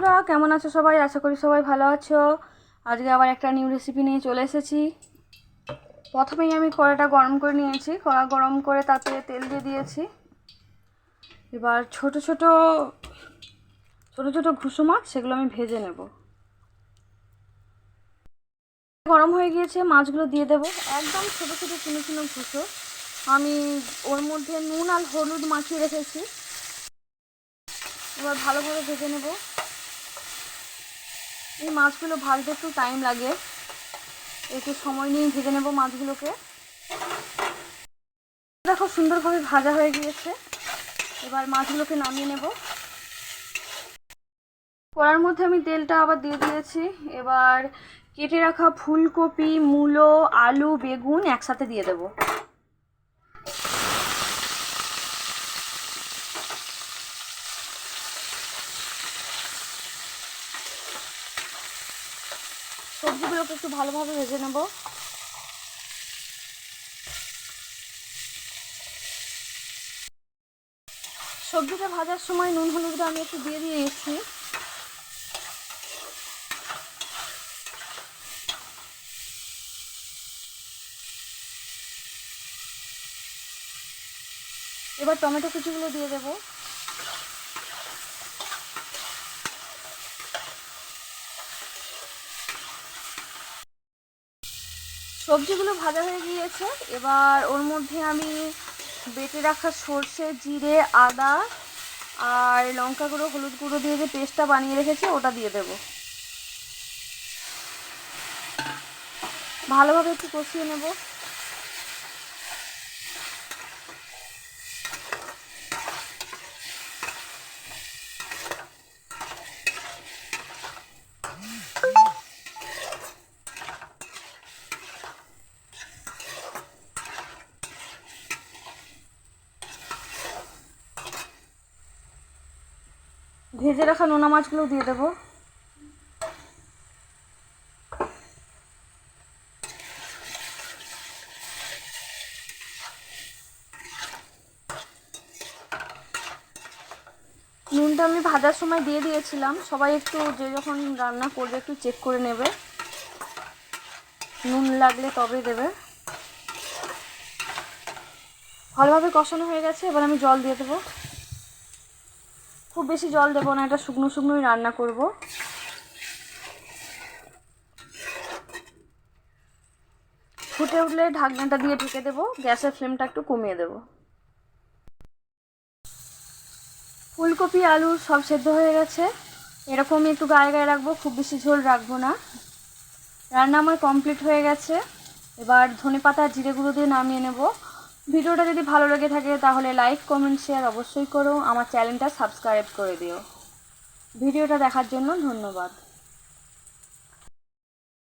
বন্ধুরা, কেমন আছো সবাই? আশা করি সবাই ভালো আছো। আজকে আবার একটা নিউ রেসিপি নিয়ে চলে এসেছি। প্রথমেই আমি কড়াটা গরম করে নিয়েছি। কড়া গরম করে তাতে তেল দিয়ে দিয়েছি। এবার ছোট ছোট ঘুষো মাছ, সেগুলো আমি ভেজে নেব। গরম হয়ে গিয়েছে, মাছগুলো দিয়ে দেবো। একদম ছোট ছোট চুনো ঘুষো। আমি ওর মধ্যে নুন আর হলুদ মাখিয়ে রেখেছি। এবার ভালোভাবে ভেজে নেব। এই মাছগুলো ভাজতে একটু টাইম লাগে, একটু সময় নিয়ে ভেজে নেব মাছগুলোকে। দেখো সুন্দরভাবে ভাজা হয়ে গিয়েছে। এবার মাছগুলোকে নামিয়ে নেব। কড়ার মধ্যে আমি তেলটা আবার দিয়ে দিয়েছি। এবার কেটে রাখা ফুলকপি, মূলো, আলু, বেগুন একসাথে দিয়ে দেব। সবজিগুলোকে একটু ভালোভাবে ভেজে নেব। সবজিটা ভাজার সময় নুন হলুদটা আমি একটু দিয়ে দিয়েছি। এবার টমেটো কুচিগুলো দিয়ে দেব। সবজিগুলো ভাজা হয়ে গিয়েছে। এবার ওর মধ্যে আমি বেটে রাখা সর্ষে, জিরে, আদা আর লঙ্কা গুঁড়ো, হলুদ গুঁড়ো দিয়ে যে পেস্টটা বানিয়ে রেখেছি ওটা দিয়ে দেব। ভালোভাবে একটু কষিয়ে নেব। ভেজে রাখা নোনা মাছগুলো দিয়ে দেবো। নুনটা আমি ভাজার সময় দিয়ে দিয়েছিলাম। সবাই একটু, যে যখন রান্না করবে একটু চেক করে নেবে, নুন লাগলে তবে দেবে। ভালোভাবে কষানো হয়ে গেছে। এবার আমি জল দিয়ে দেবো। খুব বেশি জল দেবো না, এটা শুকনো শুকনোই রান্না করব। ফুটে উঠলে ঢাকনাটা দিয়ে ঢেকে দেবো। গ্যাসের ফ্লেমটা একটু কমিয়ে দেবো। ফুলকপি, আলু সব সেদ্ধ হয়ে গেছে। এরকমই একটু গায়ে গায়ে রাখবো, খুব বেশি ঝোল রাখবো না। রান্না আমার কমপ্লিট হয়ে গেছে। এবার ধনেপাতা, জিরে গুঁড়ো দিয়ে নামিয়ে নেব। ভিডিওটা যদি ভালো লেগে থাকে তাহলে লাইক, কমেন্ট, শেয়ার অবশ্যই করো। আমার চ্যানেলটা সাবস্ক্রাইব করে দিও। ভিডিওটা দেখার জন্য ধন্যবাদ।